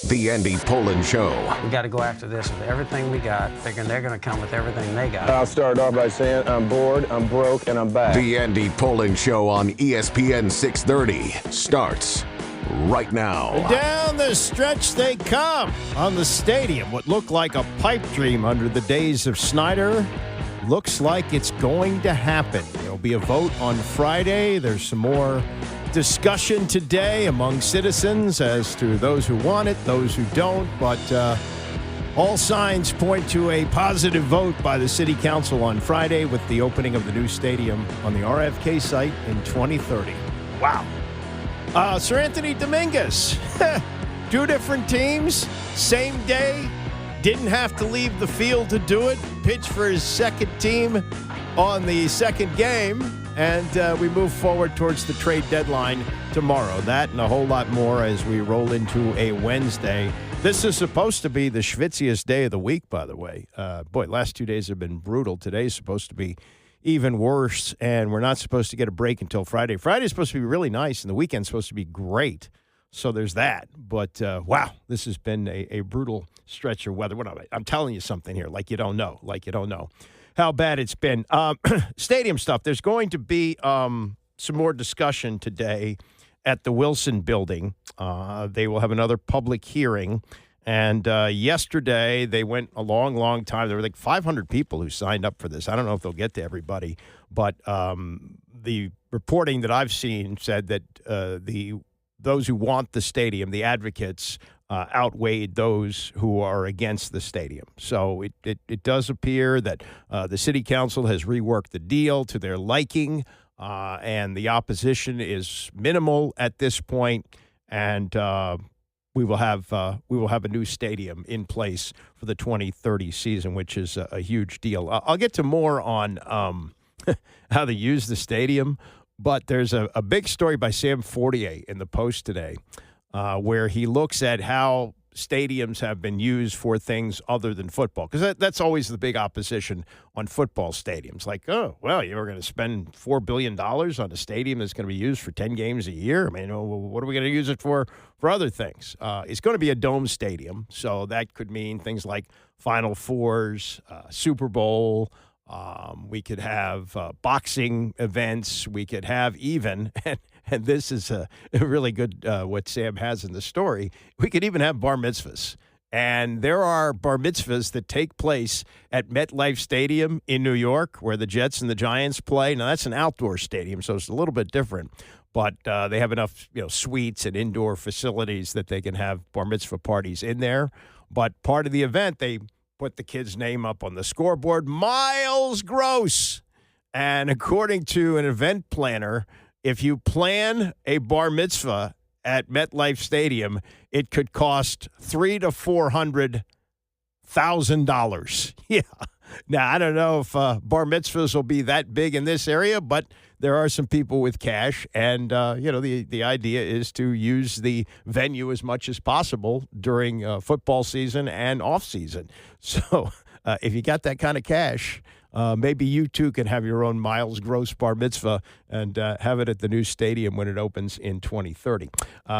The Andy Pollin Show. We got to go after this with everything we got, thinking they're going to come with everything they got. I'll start off by saying I'm bored, I'm broke, and I'm back. The Andy Pollin Show on ESPN 630 starts right now. And down the stretch they come on the stadium. What looked like a pipe dream under the days of Snyder looks like it's going to happen. There'll be a vote on Friday. There's some more discussion today among citizens as to those who want it, those who don't, but all signs point to a positive vote by the city council on Friday with the opening of the new stadium on the RFK site in 2030. Wow. Sir Anthony Dominguez, 2 different teams, same day, didn't have to leave the field to do it, pitched for his second team on the second game. And we move forward towards the trade deadline tomorrow. That and a whole lot more as we roll into a Wednesday. This is supposed to be the Shvitziest day of the week, by the way. Boy, last 2 days have been brutal. Today's supposed to be even worse, and we're not supposed to get a break until Friday. Friday's supposed to be really nice, and the weekend's supposed to be great. So there's that. But, wow, this has been a brutal stretch of weather. I'm telling you something here, like you don't know, how bad it's been. Stadium stuff. There's going to be some more discussion today at the Wilson Building. They will have another public hearing. And yesterday, they went a long, long time. There were like 500 people who signed up for this. I don't know if they'll get to everybody. But the reporting that I've seen said that those who want the stadium, the advocates, outweighed those who are against the stadium. So it does appear that the city council has reworked the deal to their liking, and the opposition is minimal at this point. And we will have a new stadium in place for the 2030 season, which is a huge deal. I'll get to more on how they use the stadium, but there's a big story by Sam Fortier in the Post today, where he looks at how stadiums have been used for things other than football. Because that's always the big opposition on football stadiums. Like, oh, well, you were going to spend $4 billion on a stadium that's going to be used for 10 games a year? I mean, what are we going to use it for other things? It's going to be a dome stadium, so that could mean things like Final Fours, Super Bowl. We could have boxing events. We could have even, and this is a really good what Sam has in the story, we could even have bar mitzvahs. And there are bar mitzvahs that take place at MetLife Stadium in New York, where the Jets and the Giants play. Now, that's an outdoor stadium, so it's a little bit different. But they have enough suites and indoor facilities that they can have bar mitzvah parties in there. But part of the event, they put the kid's name up on the scoreboard, Miles Gross. And according to an event planner, if you plan a bar mitzvah at MetLife Stadium, it could cost $300,000 to $400,000. Yeah. Now, I don't know if bar mitzvahs will be that big in this area, but there are some people with cash, and the idea is to use the venue as much as possible during football season and off season. So if you got that kind of cash, maybe you too can have your own Miles Gross bar mitzvah and have it at the new stadium when it opens in 2030.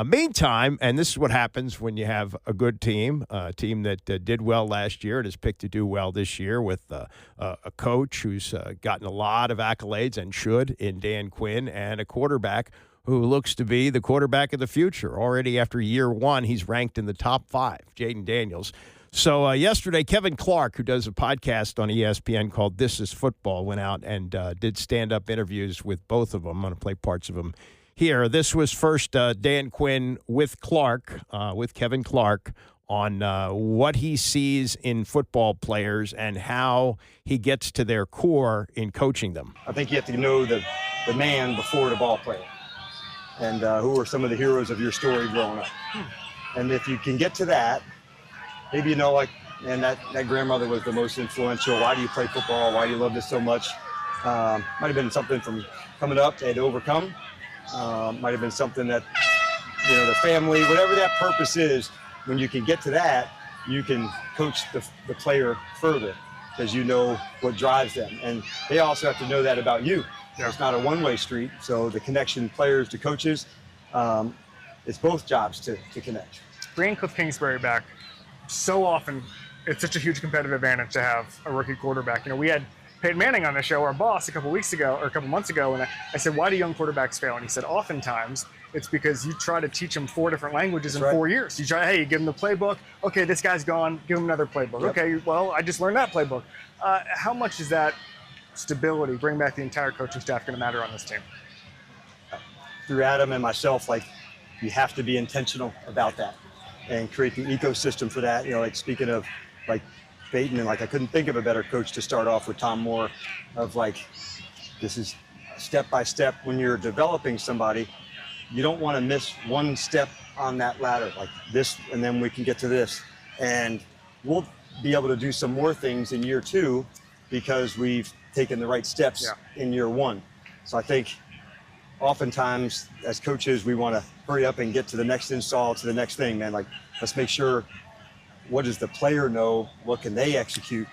Meantime, and this is what happens when you have a good team, a team that did well last year and is picked to do well this year with a coach who's gotten a lot of accolades and should in Dan Quinn, and a quarterback who looks to be the quarterback of the future. Already after year one, he's ranked in the top 5, Jaden Daniels. So yesterday, Kevin Clark, who does a podcast on ESPN called This Is Football, went out and did stand-up interviews with both of them. I'm going to play parts of them here. This was first Dan Quinn with Kevin Clark, on what he sees in football players and how he gets to their core in coaching them. I think you have to know the man before the ball player, and who are some of the heroes of your story growing up. And if you can get to that, maybe and that grandmother was the most influential. Why do you play football? Why do you love this so much? Might have been something from coming up they had to overcome. Might have been something that, the family, whatever that purpose is, when you can get to that, you can coach the player further because you know what drives them. And they also have to know that about you. Yeah. It's not a one-way street. So the connection players to coaches, it's both jobs to connect. bringing Cliff Kingsbury back, so often it's such a huge competitive advantage to have a rookie quarterback. We had Peyton Manning on the show, our boss, a couple months ago, and I said, why do young quarterbacks fail? And he said, oftentimes it's because you try to teach them 4 different languages in 4 years. You try, you give them the playbook. Okay, this guy's gone. Give him another playbook. Yep. Okay, well, I just learned that playbook. How much is that stability, bring back the entire coaching staff, going to matter on this team? Through Adam and myself, you have to be intentional about that and create the ecosystem for that. Speaking of Peyton, and I couldn't think of a better coach to start off with Tom Moore of this is step by step. When you're developing somebody, you don't want to miss one step on that ladder like this, and then we can get to this. And we'll be able to do some more things in year 2 because we've taken the right steps in year 1. So I think oftentimes as coaches, we want to hurry up and get to the next install, to the next thing, man. Let's make sure, what does the player know? What can they execute?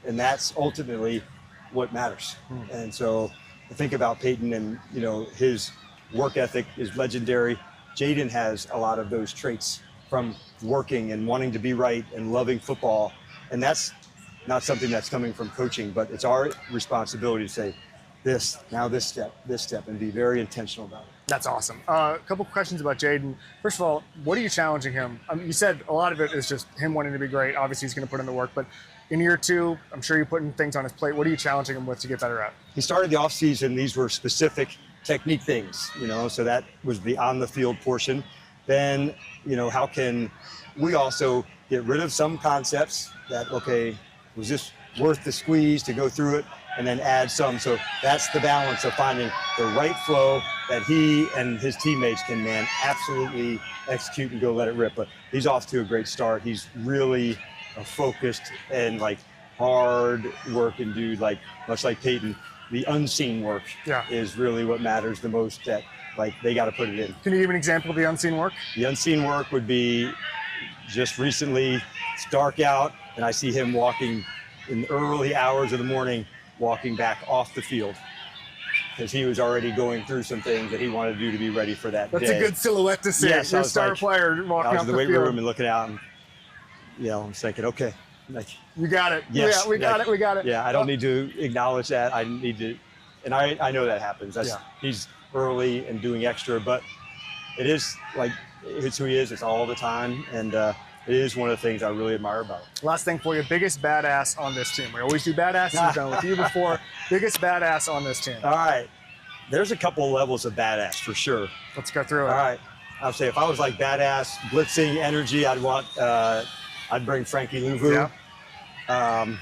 And that's ultimately what matters. And so I think about Peyton and, his work ethic is legendary. Jaden has a lot of those traits from working and wanting to be right and loving football. And that's not something that's coming from coaching, but it's our responsibility to say this step, and be very intentional about it. That's awesome. A couple questions about Jaden. First of all, what are you challenging him? You said a lot of it is just him wanting to be great. Obviously, he's going to put in the work. But in year 2, I'm sure you're putting things on his plate. What are you challenging him with to get better at? He started the offseason. These were specific technique things, so that was the on-the-field portion. Then, how can we also get rid of some concepts that, okay, was this worth the squeeze to go through it? And then add some. So that's the balance of finding the right flow that he and his teammates can, absolutely execute and go let it rip. But he's off to a great start. He's really a focused and hard working dude, much like Peyton. The unseen work is really what matters the most, that they got to put it in. Can you give an example of the unseen work? The unseen work would be just recently, it's dark out, and I see him walking in the early hours of the morning, walking back off the field because he was already going through some things that he wanted to do to be ready for that day. That's a good silhouette to see. Yes, Your star player walking off the field. I was in the weight room and looking out, and I'm thinking, okay, you got it. Yes, yeah, we got it. Yeah, I don't need to acknowledge that. I need to, and I know that happens. He's early and doing extra, but it is it's who he is. It's all the time, and it is one of the things I really admire about him. Last thing for you, biggest badass on this team. We always do badass. We've done it with you before. Biggest badass on this team. All right. There's a couple of levels of badass for sure. Let's go through it. All right. I'll say if I was badass, blitzing, energy, I'd bring Frankie Louvu. Yeah.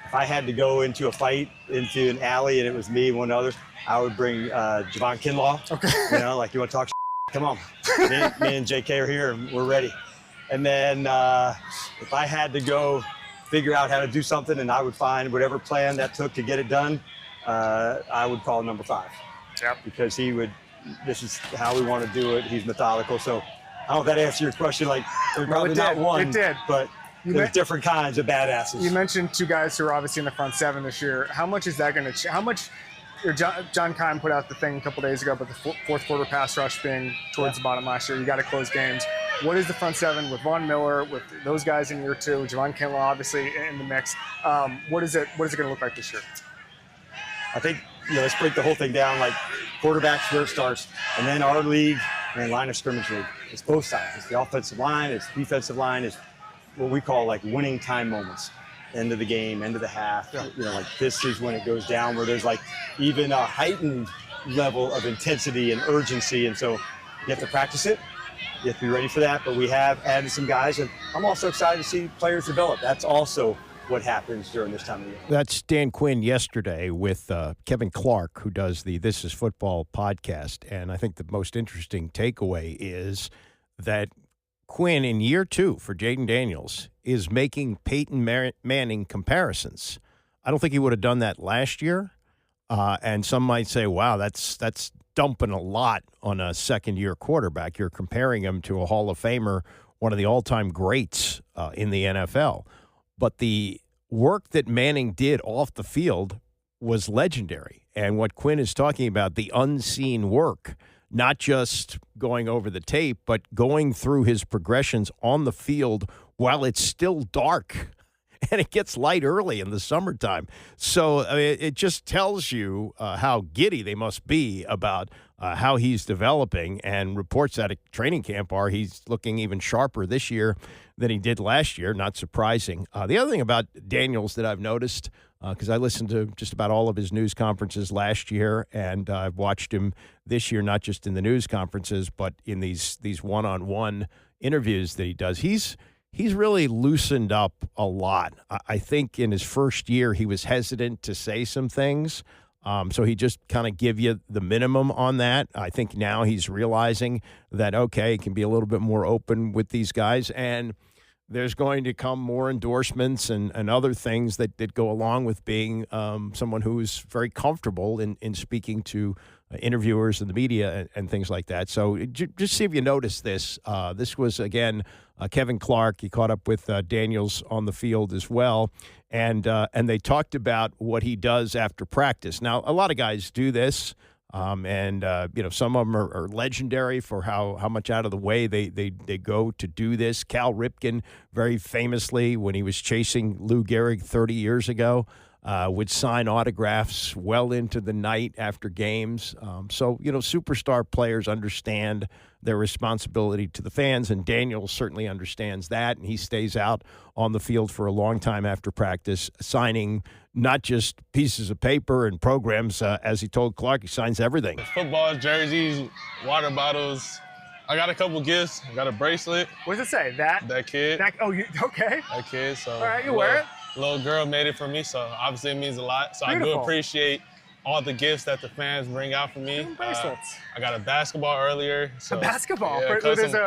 If I had to go into a fight, into an alley, and it was me and one other, I would bring Javon Kinlaw. Okay. You want to talk? Come on. me and JK are here, and we're ready. And then if I had to go figure out how to do something and I would find whatever plan that took to get it done, I would call number 5. Yep. Because this is how we want to do it. He's methodical. So I don't know if that answers your question. There's probably not one. It did. But there's different kinds of badasses. You mentioned 2 guys who are obviously in the front 7 this year. How much is that going to how much? John Kime put out the thing a couple days ago about the fourth quarter pass rush being towards the bottom last year. You got to close games. What is the front 7 with Von Miller, with those guys in year 2, Javon Kinlaw obviously in the mix? What is it going to look like this year? I think let's break the whole thing down. Quarterbacks where it starts, and then our league and line of scrimmage league. It's both sides. It's the offensive line. It's defensive line. It's what we call winning time moments. End of the game, end of the half. Yeah. This is when it goes down, where there's even a heightened level of intensity and urgency, and so you have to practice it. You have to be ready for that. But we have added some guys, and I'm also excited to see players develop. That's also what happens during this time of year. That's Dan Quinn yesterday with Kevin Clark, who does the This Is Football podcast, and I think the most interesting takeaway is that Quinn in year 2 for Jaden Daniels is making Peyton Manning comparisons. I don't think he would have done that last year. And some might say, wow, that's dumping a lot on a second-year quarterback. You're comparing him to a Hall of Famer, one of the all-time greats in the NFL. But the work that Manning did off the field was legendary. And what Quinn is talking about, the unseen work, not just going over the tape, but going through his progressions on the field while it's still dark. And it gets light early in the summertime. So I mean, it just tells you how giddy they must be about how he's developing. And reports out of training camp are he's looking even sharper this year than he did last year. Not surprising. The other thing about Daniels that I've noticed, because I listened to just about all of his news conferences last year, and I've watched him this year, not just in the news conferences, but in these one-on-one interviews that he does. He's really loosened up a lot. I think in his first year, he was hesitant to say some things. So he just kind of give you the minimum on that. I think now he's realizing that, okay, he can be a little bit more open with these guys. And there's going to come more endorsements and other things that go along with being someone who is very comfortable in speaking to interviewers and the media and things like that. So just see if you notice this. This was, again, Kevin Clark. He caught up with Daniels on the field as well. And they talked about what he does after practice. Now, a lot of guys do this. And some of them are legendary for how much out of the way they go to do this. Cal Ripken, very famously, when he was chasing Lou Gehrig 30 years ago, would sign autographs well into the night after games. So superstar players understand their responsibility to the fans, and Daniel certainly understands that, and he stays out on the field for a long time after practice, signing not just pieces of paper and programs. As he told Clark, he signs everything. Football, jerseys, water bottles. I got a couple gifts. I got a bracelet. What does it say? That kid. Okay. That kid. So all right, you wear it. Little girl made it for me, so obviously it means a lot. So beautiful. I do appreciate all the gifts that the fans bring out for me. Bracelets. I got a basketball earlier. So, a basketball? Yeah,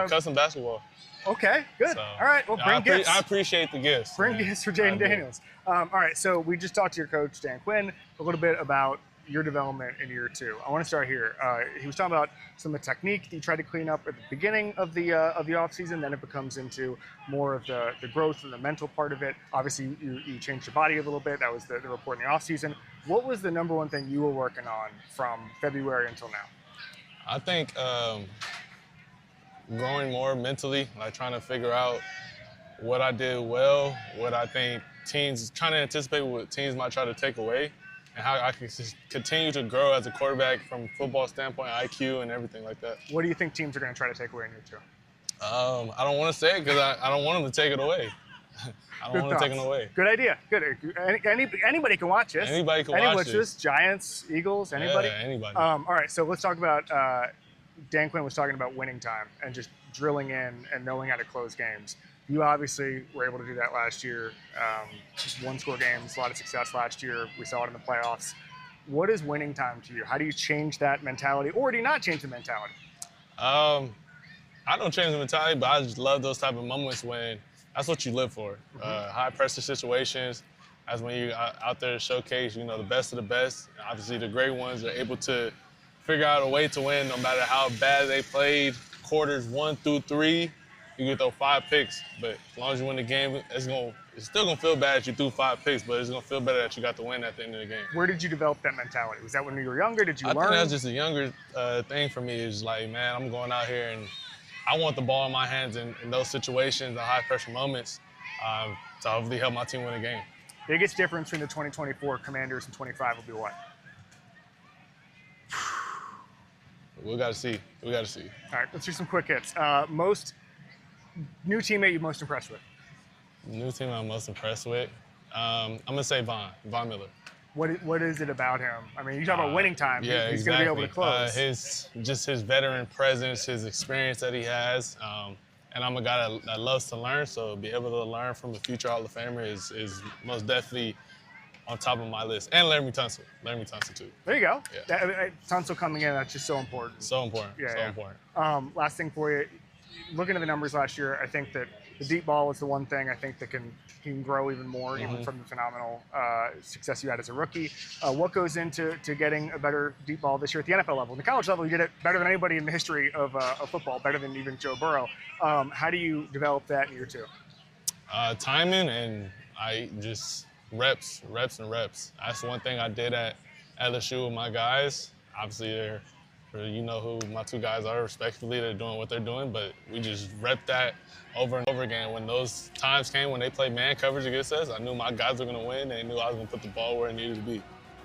custom basketball. Okay, good. So, all right, well, bring gifts. I appreciate the gifts. Bring gifts for Jaden Daniels. All right, so we just talked to your coach, Dan Quinn, a little bit about your development in year two. I want to start here. He was talking about some of the technique that you tried to clean up at the beginning of the offseason, then it becomes into more of the growth and the mental part of it. Obviously, you changed your body a little bit. That was the report in the offseason. What was the number one thing you were working on from February until now? I think growing more mentally, like trying to figure out what I did well, what I think trying to anticipate what teams might try to take away, and how I can continue to grow as a quarterback from football standpoint, IQ, and everything like that. What do you think teams are going to try to take away in year two? I don't want to say it because I don't want them to take it away. I don't want to take it away. Good idea. Good. Anybody can watch this. Anybody can watch this. Giants, Eagles, anybody? Yeah, anybody. All right, so let's talk about Dan Quinn was talking about winning time and just drilling in and knowing how to close games. You obviously were able to do that last year. Just one-score games, a lot of success last year. We saw it in the playoffs. What is winning time to you? How do you change that mentality, or do you not change the mentality? I don't change the mentality, but I just love those type of moments when that's what you live for. High-pressure situations. That's when you're out there to showcase, the best of the best. Obviously, the great ones are able to figure out a way to win no matter how bad they played. Quarters 1 through 3, you can throw 5 picks, but as long as you win the game, it's still gonna feel bad that you threw 5 picks, but it's gonna feel better that you got the win at the end of the game. Where did you develop that mentality? Was that when you were younger? Did you learn? I think that's just a younger thing for me. It's like, man, I'm going out here and I want the ball in my hands in those situations, the high-pressure moments, to hopefully help my team win a game. Biggest difference between the 2024 Commanders and 25 will be what? We got to see. All right, let's do some quick hits. Most new teammate you're most impressed with? New teammate I'm most impressed with? I'm going to say Von Miller. What is it about him? I mean, you talk about winning time. Yeah, he's exactly. going to be able to close. His veteran presence, his experience that he has, and I'm a guy that loves to learn, so be able to learn from a future Hall of Famer is most definitely on top of my list. And Laremy Tunsil too. There you go. Yeah. Tunsil coming in, that's just so important. So important. Important. Last thing for you, looking at the numbers last year, I think that the deep ball is the one thing I think that can grow even more, even from the phenomenal success you had as a rookie. What goes into getting a better deep ball this year at the NFL level? In the college level, you did it better than anybody in the history of football, better than even Joe Burrow. How do you develop that in year two? Timing, and I just reps. That's one thing I did at LSU with my guys. Obviously, they're or you know who my two guys are, respectively. They're doing what they're doing, but we just rep that over and over again. When those times came when they played man coverage against us, I knew my guys were going to win. They knew I was going to put the ball where it needed to be.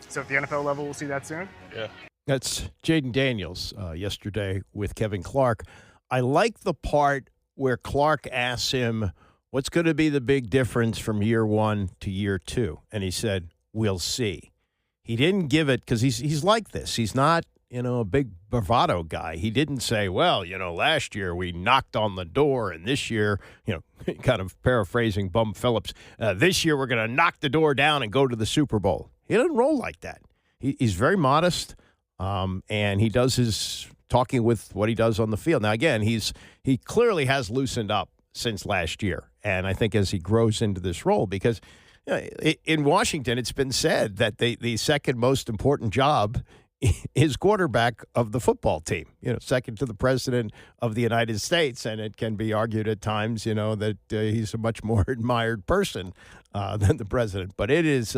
So at the NFL level, we'll see that soon? Yeah. That's Jaden Daniels yesterday with Kevin Clark. I like the part where Clark asks him, what's going to be the big difference from year one to year two? And he said, we'll see. He didn't give it because he's like this. He's not, a big bravado guy. He didn't say, well, last year we knocked on the door, and this year, kind of paraphrasing Bum Phillips, this year we're going to knock the door down and go to the Super Bowl. He doesn't roll like that. He's very modest. And he does his talking with what he does on the field. Now, again, he clearly has loosened up since last year. And I think as he grows into this role, because in Washington, it's been said that the second most important job is quarterback of the football team, second to the president of the United States. And it can be argued at times, that he's a much more admired person than the president. But it is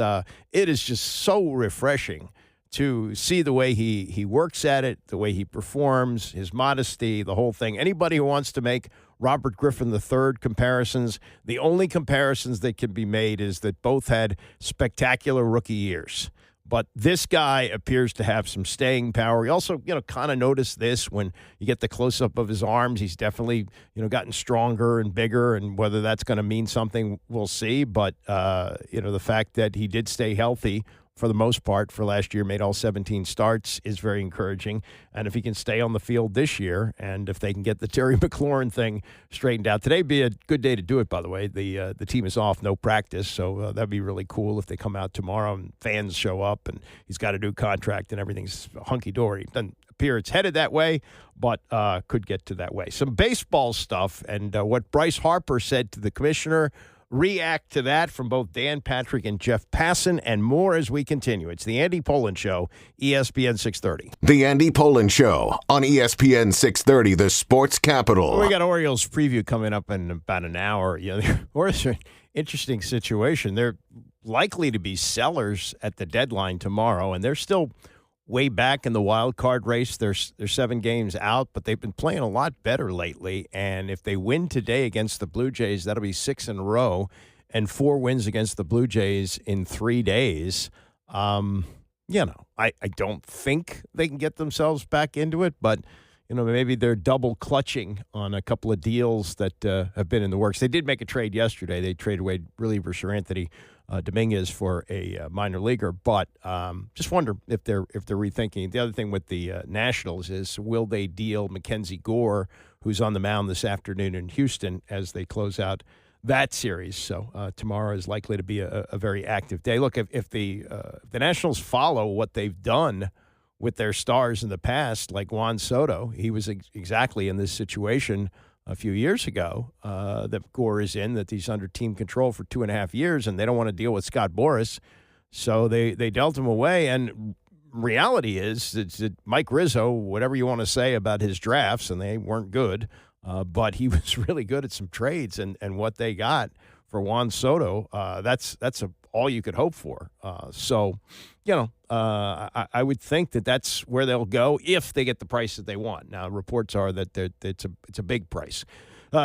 just so refreshing to see the way he works at it, the way he performs, his modesty, the whole thing. Anybody who wants to make Robert Griffin III comparisons, the only comparisons that can be made is that both had spectacular rookie years. But this guy appears to have some staying power. You also, kind of notice this when you get the close-up of his arms. He's definitely, gotten stronger and bigger, and whether that's going to mean something, we'll see. But, the fact that he did stay healthy for the most part for last year, made all 17 starts, is very encouraging. And if he can stay on the field this year, and if they can get the Terry McLaurin thing straightened out, today would be a good day to do it, by the way. The team is off, no practice, so that'd be really cool if they come out tomorrow and fans show up and he's got a new contract and everything's hunky-dory. It doesn't appear it's headed that way, but could get to that way. Some baseball stuff, and what Bryce Harper said to the commissioner. React to that from both Dan Patrick and Jeff Passan, and more as we continue. It's the Andy Pollin Show, ESPN 630. The Andy Pollin Show on ESPN 630, the sports capital. Well, we got Orioles preview coming up in about an hour. The Orioles are an interesting situation. They're likely to be sellers at the deadline tomorrow, and they're still way back in the wild card race. They're 7 games out, but they've been playing a lot better lately. And if they win today against the Blue Jays, that'll be 6 in a row, and 4 wins against the Blue Jays in 3 days. I don't think they can get themselves back into it, but maybe they're double clutching on a couple of deals that have been in the works. They did make a trade yesterday. They traded away reliever Sir Anthony Dominguez for a minor leaguer, but just wonder if they're rethinking. The other thing with the Nationals is, will they deal Mackenzie Gore, who's on the mound this afternoon in Houston, as they close out that series? So tomorrow is likely to be a very active day. Look, if the Nationals follow what they've done with their stars in the past, like Juan Soto, he was exactly in this situation a few years ago that Gore is in, that he's under team control for 2.5 years, and they don't want to deal with Scott Boras, so they dealt him away. And reality is that Mike Rizzo, whatever you want to say about his drafts, and they weren't good, but he was really good at some trades, and what they got for Juan Soto, that's all you could hope for. I would think that that's where they'll go if they get the price that they want. Now, reports are that it's a big price.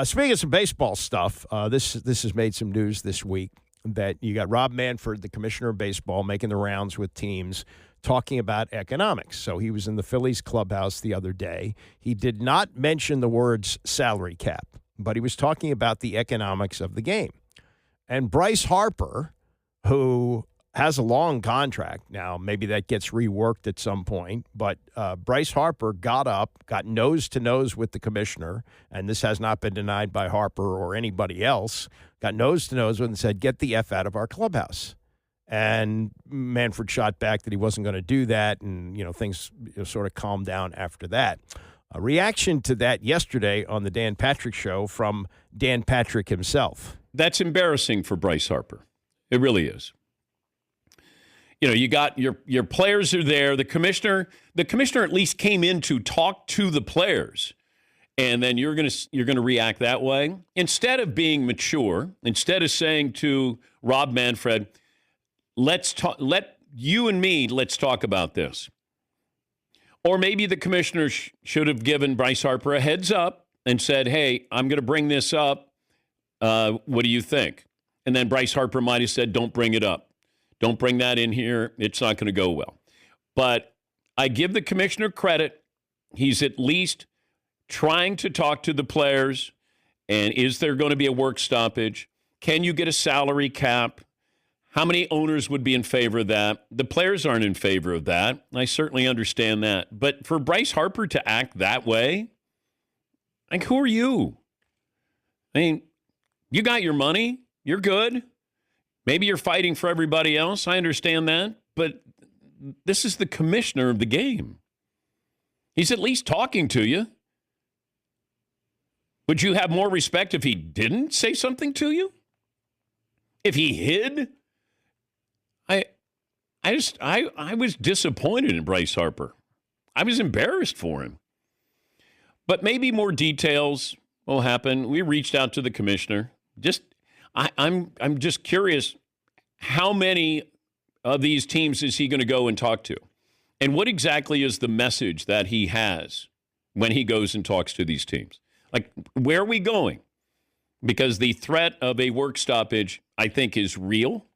Speaking of some baseball stuff, this has made some news this week, that you got Rob Manfred, the commissioner of baseball, making the rounds with teams, talking about economics. So he was in the Phillies clubhouse the other day. He did not mention the words salary cap, but he was talking about the economics of the game. And Bryce Harper, who has a long contract now, maybe that gets reworked at some point, but Bryce Harper got nose to nose with the commissioner, and this has not been denied by Harper or anybody else, got nose to nose with him and said, get the F out of our clubhouse. And Manfred shot back that he wasn't going to do that, and things sort of calmed down after that. A reaction to that yesterday on the Dan Patrick Show from Dan Patrick himself. That's embarrassing for Bryce Harper. It really is. You got your players are there. The commissioner at least came in to talk to the players, and then you're gonna react that way instead of being mature. Instead of saying to Rob Manfred, let's talk about this. Or maybe the commissioner should have given Bryce Harper a heads up and said, hey, I'm going to bring this up. What do you think? And then Bryce Harper might have said, don't bring it up. Don't bring that in here. It's not going to go well. But I give the commissioner credit. He's at least trying to talk to the players. And is there going to be a work stoppage? Can you get a salary cap? How many owners would be in favor of that? The players aren't in favor of that. I certainly understand that. But for Bryce Harper to act that way, like, who are you? I mean, you got your money. You're good. Maybe you're fighting for everybody else. I understand that. But this is the commissioner of the game. He's at least talking to you. Would you have more respect if he didn't say something to you? If he hid? I was disappointed in Bryce Harper. I was embarrassed for him. But maybe more details will happen. We reached out to the commissioner. I'm just curious, how many of these teams is he going to go and talk to? And what exactly is the message that he has when he goes and talks to these teams? Like, where are we going? Because the threat of a work stoppage, I think, is real.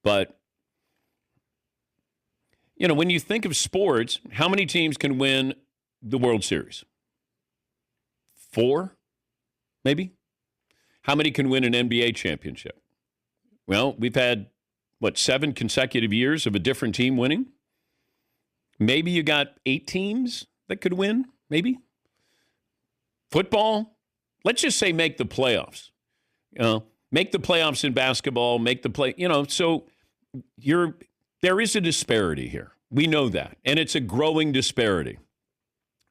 But, you know, when you think of sports, how many teams can win the World Series? 4, maybe? How many can win an NBA championship? Well, we've had, 7 consecutive years of a different team winning? Maybe you got 8 teams that could win, maybe? Football, let's just say make the playoffs. Make the playoffs in basketball, so there is a disparity here. We know that, and it's a growing disparity.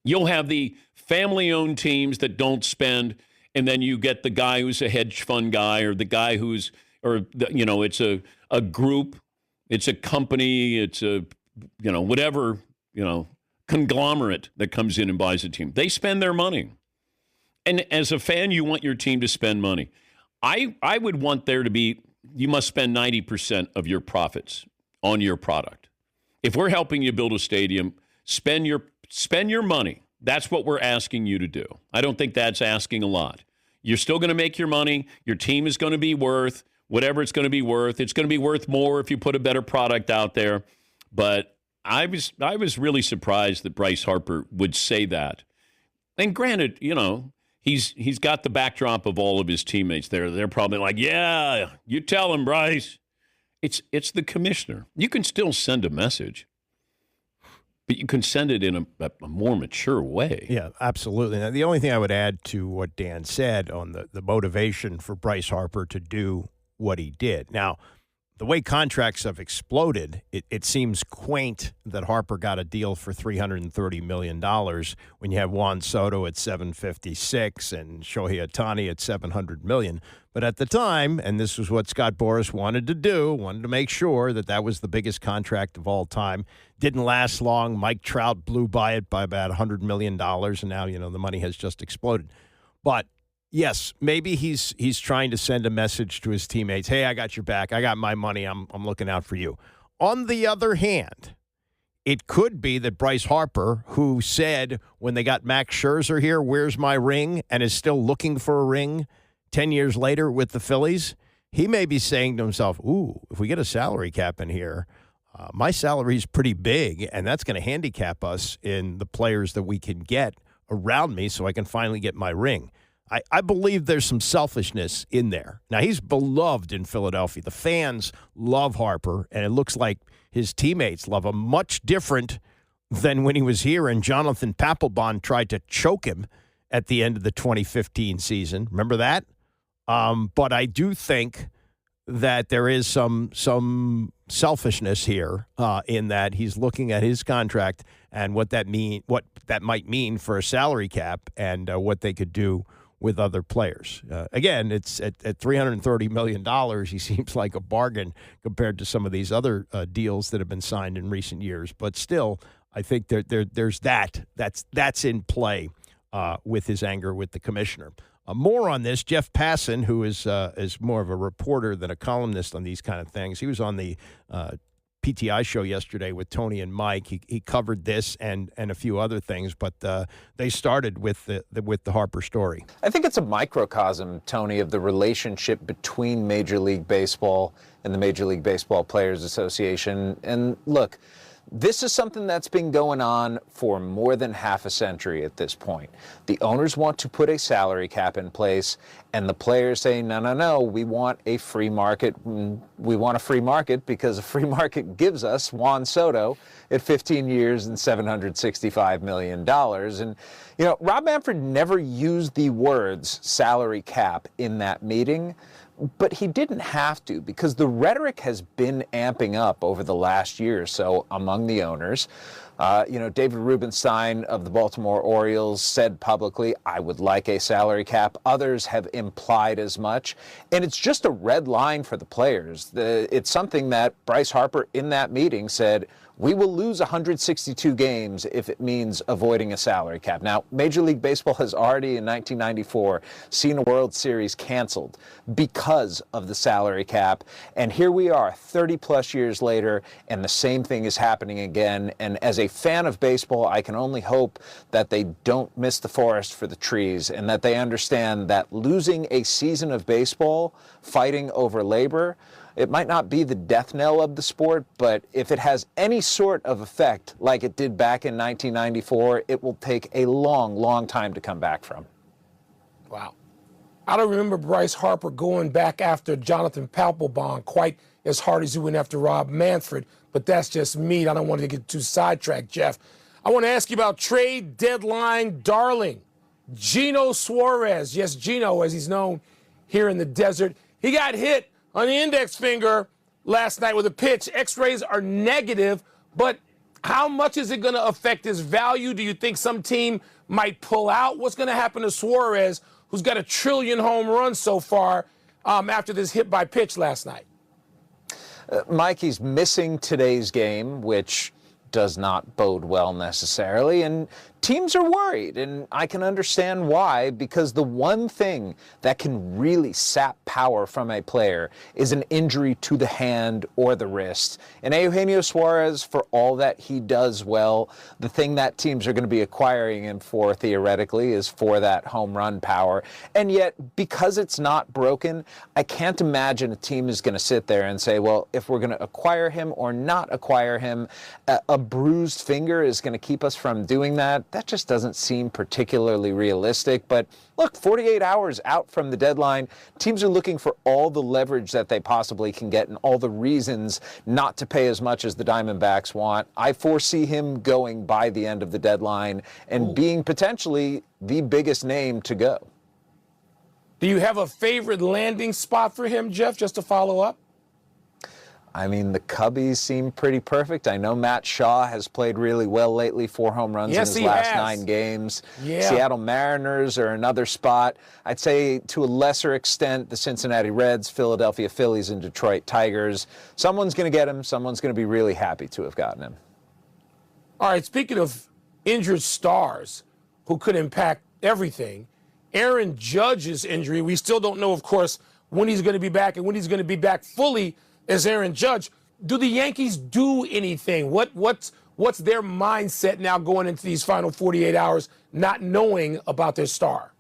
You'll have the family-owned teams that don't spend, and then you get the guy who's a hedge fund guy, or the guy it's a group, it's a company, it's a, whatever, conglomerate that comes in and buys a team. They spend their money. And as a fan, you want your team to spend money. I would want there to be, you must spend 90% of your profits on your product. If we're helping you build a stadium, spend your money. That's what we're asking you to do. I don't think that's asking a lot. You're still going to make your money. Your team is going to be worth whatever it's going to be worth. It's going to be worth more if you put a better product out there. But I was really surprised that Bryce Harper would say that. And granted, he's got the backdrop of all of his teammates there. They're probably like, yeah, you tell him, Bryce. It's the commissioner. You can still send a message, but you can send it in a more mature way. Yeah, absolutely. Now, the only thing I would add to what Dan said on the motivation for Bryce Harper to do what he did. Now, the way contracts have exploded, it seems quaint that Harper got a deal for $330 million when you have Juan Soto at $756 and Shohei Ohtani at $700 million. But at the time, and this was what Scott Boras wanted to make sure that was the biggest contract of all time. Didn't last long. Mike Trout blew by it by about $100 million, and now, the money has just exploded. But yes, maybe he's trying to send a message to his teammates. Hey, I got your back. I got my money. I'm looking out for you. On the other hand, it could be that Bryce Harper, who said when they got Max Scherzer here, where's my ring, and is still looking for a ring 10 years later with the Phillies, he may be saying to himself, ooh, if we get a salary cap in here, my salary is pretty big, and that's going to handicap us in the players that we can get around me so I can finally get my ring. I believe there's some selfishness in there. Now, he's beloved in Philadelphia. The fans love Harper, and it looks like his teammates love him much different than when he was here and Jonathan Papelbon tried to choke him at the end of the 2015 season. Remember that? But I do think that there is some selfishness here in that he's looking at his contract and what that might mean for a salary cap and what they could do with other players. Again, it's at $330 million. He seems like a bargain compared to some of these other deals that have been signed in recent years. But still, I think there's that's in play with his anger with the commissioner. More on this, Jeff Passan, who is more of a reporter than a columnist on these kind of things. He was on the PTI show yesterday with Tony and Mike. He covered this and a few other things, but they started with the Harper story. I think it's a microcosm, Tony, of the relationship between Major League Baseball and the Major League Baseball Players Association. And look, this is something that's been going on for more than half a century at this point. The owners want to put a salary cap in place, and the players say, no, we want a free market. We want a free market because a free market gives us Juan Soto at 15 years and $765 million. And, Rob Manfred never used the words salary cap in that meeting, but he didn't have to, because the rhetoric has been amping up over the last year or so among the owners. David Rubenstein of the Baltimore Orioles said publicly, I would like a salary cap. Others have implied as much. And it's just a red line for the players. It's something that Bryce Harper in that meeting said, we will lose 162 games if it means avoiding a salary cap. Now, Major League Baseball has already in 1994 seen a World Series canceled because of the salary cap. And here we are 30 plus years later, and the same thing is happening again. And as a fan of baseball, I can only hope that they don't miss the forest for the trees, and that they understand that losing a season of baseball fighting over labor, it might not be the death knell of the sport, but if it has any sort of effect like it did back in 1994, it will take a long, long time to come back from. Wow. I don't remember Bryce Harper going back after Jonathan Papelbon quite as hard as he went after Rob Manfred, but that's just me. I don't want to get too sidetracked, Jeff. I want to ask you about trade deadline darling, Gino Suarez. Yes, Gino, as he's known here in the desert. He got hit on the index finger last night with a pitch. X-rays are negative, but how much is it going to affect his value? Do you think some team might pull out? What's going to happen to Suarez, who's got 1 trillion home runs so far after this hit by pitch last night? Mike, he's missing today's game, which does not bode well necessarily, and teams are worried, and I can understand why, because the one thing that can really sap power from a player is an injury to the hand or the wrist. And Eugenio Suarez, for all that he does well, the thing that teams are going to be acquiring him for, theoretically, is for that home run power. And yet, because it's not broken, I can't imagine a team is going to sit there and say, well, if we're going to acquire him or not acquire him, a bruised finger is going to keep us from doing that. That just doesn't seem particularly realistic. But look, 48 hours out from the deadline, teams are looking for all the leverage that they possibly can get and all the reasons not to pay as much as the Diamondbacks want. I foresee him going by the end of the deadline and being potentially the biggest name to go. Do you have a favorite landing spot for him, Jeff, just to follow up? I mean, the Cubbies seem pretty perfect. I know Matt Shaw has played really well lately, 4 home runs in his last 9 games. Yeah. Seattle Mariners are another spot. I'd say to a lesser extent, the Cincinnati Reds, Philadelphia Phillies, and Detroit Tigers. Someone's going to get him. Someone's going to be really happy to have gotten him. All right, speaking of injured stars who could impact everything, Aaron Judge's injury, we still don't know, of course, when he's going to be back and when he's going to be back fully as Aaron Judge. Do the Yankees do anything? What's their mindset now going into these final 48 hours, not knowing about their star?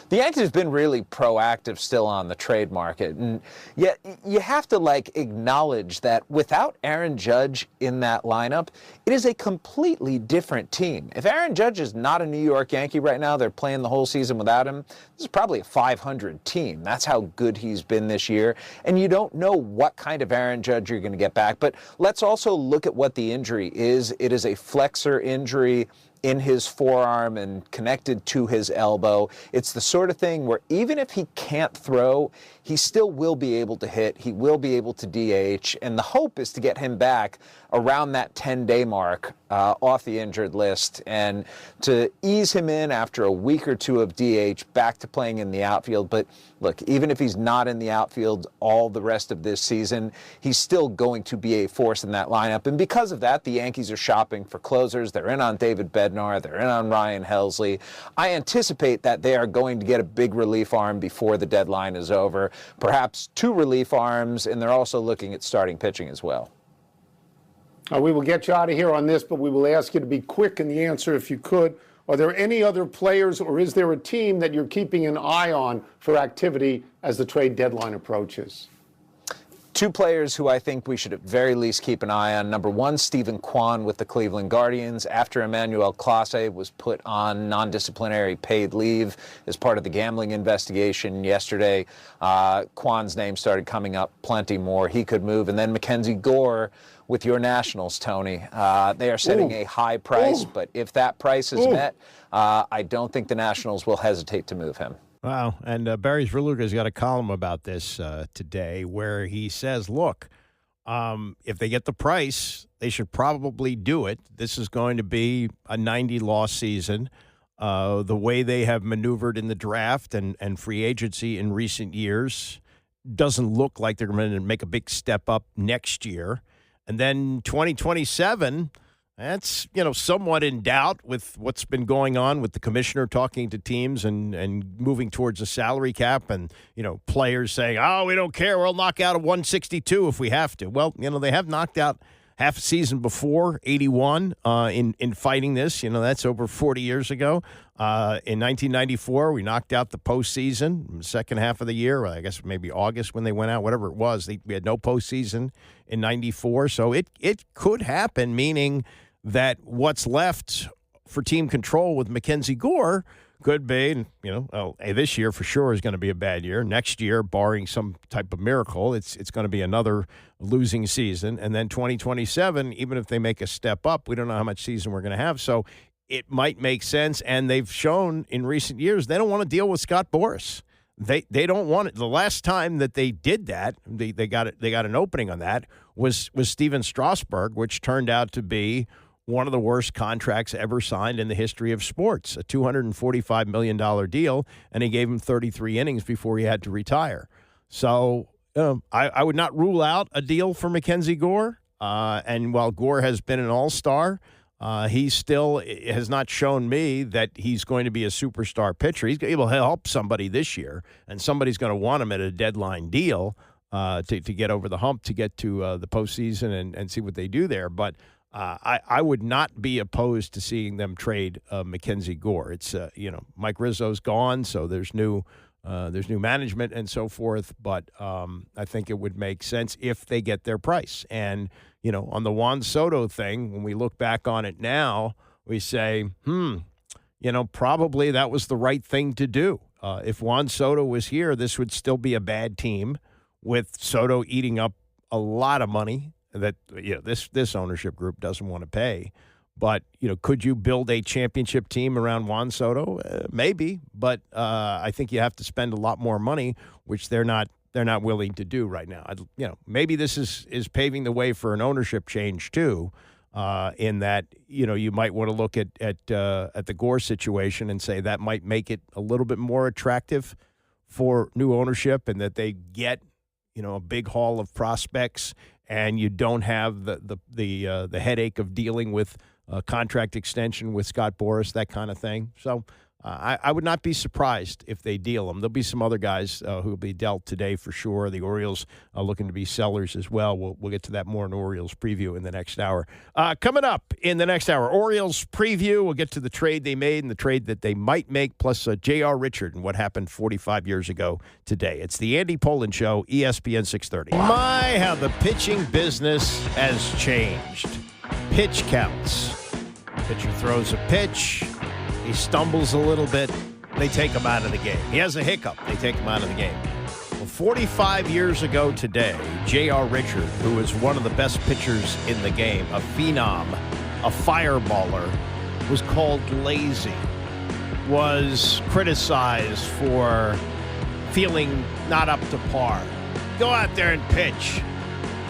The Yankees have been really proactive still on the trade market, and yet you have to acknowledge that without Aaron Judge in that lineup, it is a completely different team. If Aaron Judge is not a New York Yankee right now, they're playing the whole season without him, this is probably a 500 team. That's how good he's been this year, and you don't know what kind of Aaron Judge you're going to get back. But let's also look at what the injury is. It is a flexor injury in his forearm and connected to his elbow. It's the sort of thing where even if he can't throw, he still will be able to hit. He will be able to DH. And the hope is to get him back around that 10-day mark off the injured list and to ease him in after a week or two of DH back to playing in the outfield. But look, even if he's not in the outfield all the rest of this season, he's still going to be a force in that lineup. And because of that, the Yankees are shopping for closers. They're in on David Bednar. They're in on Ryan Helsley. I anticipate that they are going to get a big relief arm before the deadline is over, perhaps 2 relief arms, and they're also looking at starting pitching as well. We will get you out of here on this, but we will ask you to be quick in the answer if you could. Are there any other players or is there a team that you're keeping an eye on for activity as the trade deadline approaches? Two players who I think we should at very least keep an eye on. Number one, Stephen Kwan with the Cleveland Guardians. After Emmanuel Clase was put on non-disciplinary paid leave as part of the gambling investigation yesterday, Kwan's name started coming up plenty more. He could move. And then Mackenzie Gore with your Nationals, Tony. They are setting a high price, but if that price is met, I don't think the Nationals will hesitate to move him. Wow. And Barry Zerluga's got a column about this today where he says, look, if they get the price, they should probably do it. This is going to be a 90-loss season. The way they have maneuvered in the draft and free agency in recent years doesn't look like they're going to make a big step up next year. And then 2027, that's, somewhat in doubt with what's been going on with the commissioner talking to teams and moving towards a salary cap and, players saying, oh, we don't care. We'll knock out a 162 if we have to. Well, they have knocked out half a season before, 81, in fighting this. That's over 40 years ago. In 1994, we knocked out the postseason, second half of the year. I guess maybe August when they went out, whatever it was. We had no postseason in 94. So it could happen, meaning that what's left for team control with Mackenzie Gore could be, this year for sure is going to be a bad year. Next year, barring some type of miracle, it's going to be another losing season. And then 2027, even if they make a step up, we don't know how much season we're going to have. So it might make sense. And they've shown in recent years they don't want to deal with Scott Boras. They don't want it. The last time that they did that, they got an opening on that was Steven Strasburg, which turned out to be one of the worst contracts ever signed in the history of sports, a $245 million deal, and he gave him 33 innings before he had to retire. So I would not rule out a deal for Mackenzie Gore. And while Gore has been an all-star, he still has not shown me that he's going to be a superstar pitcher. He's able to help somebody this year, and somebody's going to want him at a deadline deal to get over the hump, to get to the postseason and see what they do there. But I would not be opposed to seeing them trade Mackenzie Gore. It's Mike Rizzo's gone, so there's new management and so forth. But I think it would make sense if they get their price. And on the Juan Soto thing, when we look back on it now, we say, probably that was the right thing to do. If Juan Soto was here, this would still be a bad team with Soto eating up a lot of money that this ownership group doesn't want to pay. But, could you build a championship team around Juan Soto? Maybe, but I think you have to spend a lot more money, which they're not willing to do right now. Maybe this is paving the way for an ownership change too, in that, you might want to look at the Gore situation and say that might make it a little bit more attractive for new ownership, and that they get, a big haul of prospects, and you don't have the headache of dealing with a contract extension with Scott Boras, that kind of thing. So I would not be surprised if they deal him. There'll be some other guys who will be dealt today for sure. The Orioles are looking to be sellers as well. We'll get to that more in Orioles preview in the next hour. Coming up in the next hour, Orioles preview. We'll get to the trade they made and the trade that they might make, plus J.R. Richard and what happened 45 years ago today. It's the Andy Pollin Show, ESPN 630. My, how the pitching business has changed. Pitch counts. Pitcher throws a pitch. He stumbles a little bit. They take him out of the game. He has a hiccup. They take him out of the game. Well, 45 years ago today, J.R. Richard, who was one of the best pitchers in the game, a phenom, a fireballer, was called lazy, was criticized for feeling not up to par. Go out there and pitch.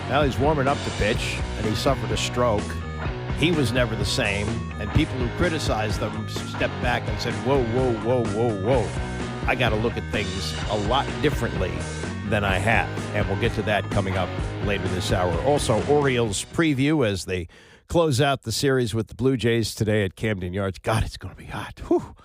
Now he's warming up to pitch, and he suffered a stroke. He was never the same, and people who criticized them stepped back and said, whoa, whoa, whoa, whoa, whoa. I got to look at things a lot differently than I have, and we'll get to that coming up later this hour. Also, Orioles preview as they close out the series with the Blue Jays today at Camden Yards. God, it's going to be hot. Whew.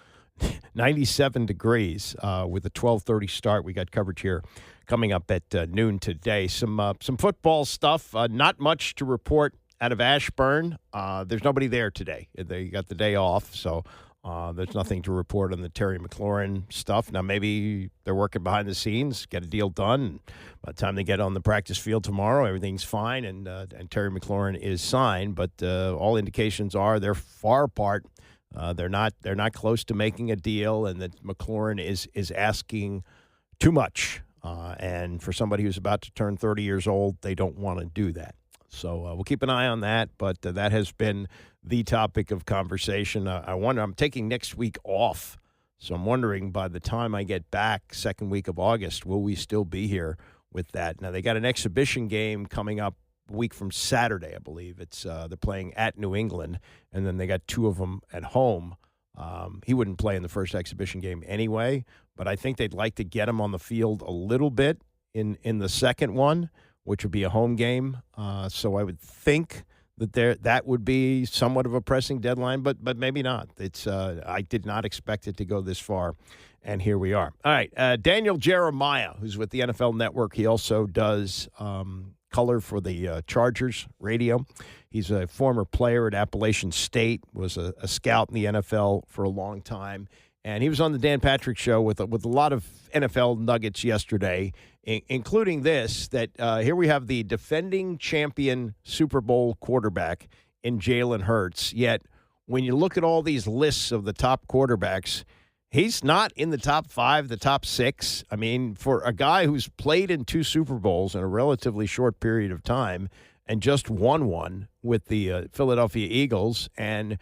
97 degrees with a 12:30 start. We got coverage here coming up at noon today. Some football stuff, not much to report out of Ashburn. There's nobody there today. They got the day off, so there's nothing to report on the Terry McLaurin stuff. Now, maybe they're working behind the scenes, get a deal done. And by the time they get on the practice field tomorrow, everything's fine, and Terry McLaurin is signed. But all indications are they're far apart. They're not close to making a deal, and that McLaurin is asking too much. And for somebody who's about to turn 30 years old, they don't want to do that. So we'll keep an eye on that, but that has been the topic of conversation. I wonder, I'm taking next week off, so I'm wondering by the time I get back, second week of August, will we still be here with that? Now, they got an exhibition game coming up a week from Saturday, I believe. It's they're playing at New England, and then they got two of them at home. He wouldn't play in the first exhibition game anyway, but I think they'd like to get him on the field a little bit in the second one, which would be a home game. So I would think that would be somewhat of a pressing deadline, but maybe not. It's I did not expect it to go this far, and here we are. All right, Daniel Jeremiah, who's with the NFL Network. He also does color for the Chargers radio. He's a former player at Appalachian State, was a scout in the NFL for a long time. And he was on the Dan Patrick Show with a lot of NFL nuggets yesterday, including this, that here we have the defending champion Super Bowl quarterback in Jalen Hurts. Yet when you look at all these lists of the top quarterbacks, he's not in the top 5, the top 6. I mean, for a guy who's played in 2 Super Bowls in a relatively short period of time and just won one with the Philadelphia Eagles and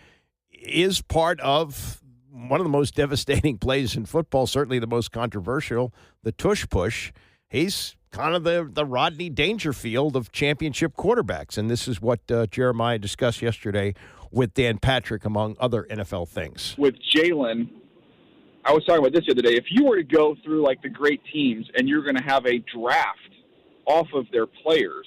is part of one of the most devastating plays in football, certainly the most controversial, the tush push. He's kind of the Rodney Dangerfield of championship quarterbacks, and this is what Jeremiah discussed yesterday with Dan Patrick, among other NFL things. With Jalen, I was talking about this the other day. If you were to go through like the great teams and you're going to have a draft off of their players,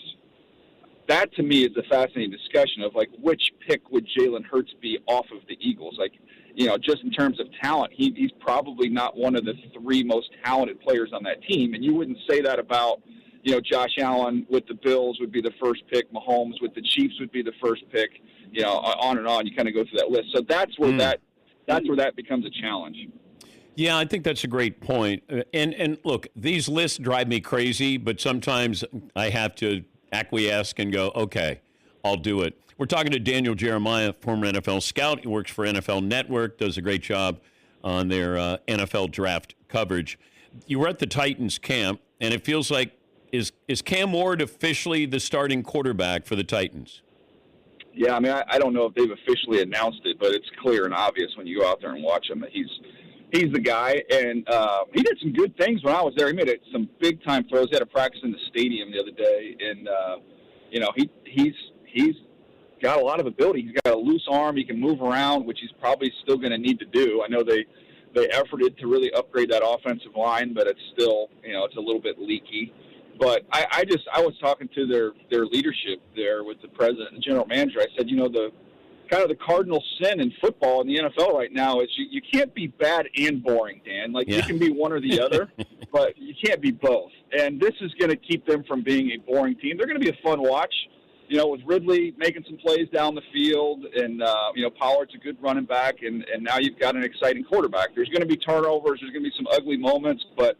that to me is a fascinating discussion of like which pick would Jalen Hurts be off of the Eagles. Like, you know, just in terms of talent, he's probably not one of the 3 most talented players on that team. And you wouldn't say that about, you know, Josh Allen with the Bills would be the first pick, Mahomes with the Chiefs would be the first pick, you know, on and on. You kind of go through that list. So that's where that becomes a challenge. Yeah, I think that's a great point. And look, these lists drive me crazy, but sometimes I have to acquiesce and go, okay, I'll do it. We're talking to Daniel Jeremiah, former NFL scout. He works for NFL Network, does a great job on their NFL draft coverage. You were at the Titans camp, and it feels like, is Cam Ward officially the starting quarterback for the Titans? Yeah, I mean, I don't know if they've officially announced it, but it's clear and obvious when you go out there and watch him that he's the guy. And he did some good things when I was there. He made some big-time throws. He had a practice in the stadium the other day, and, you know, he's got a lot of ability. He's got a loose arm. He can move around, which he's probably still going to need to do. I know they efforted to really upgrade that offensive line, but it's still, you know, it's a little bit leaky. But I was talking to their leadership there with the president and general manager. I said, you know, the kind of the cardinal sin in football in the NFL right now is you can't be bad and boring, Dan. Like, you can be one or the other, but you can't be both. And this is going to keep them from being a boring team. They're going to be a fun watch. You know, with Ridley making some plays down the field, and, you know, Pollard's a good running back, and now you've got an exciting quarterback. There's going to be turnovers. There's going to be some ugly moments, but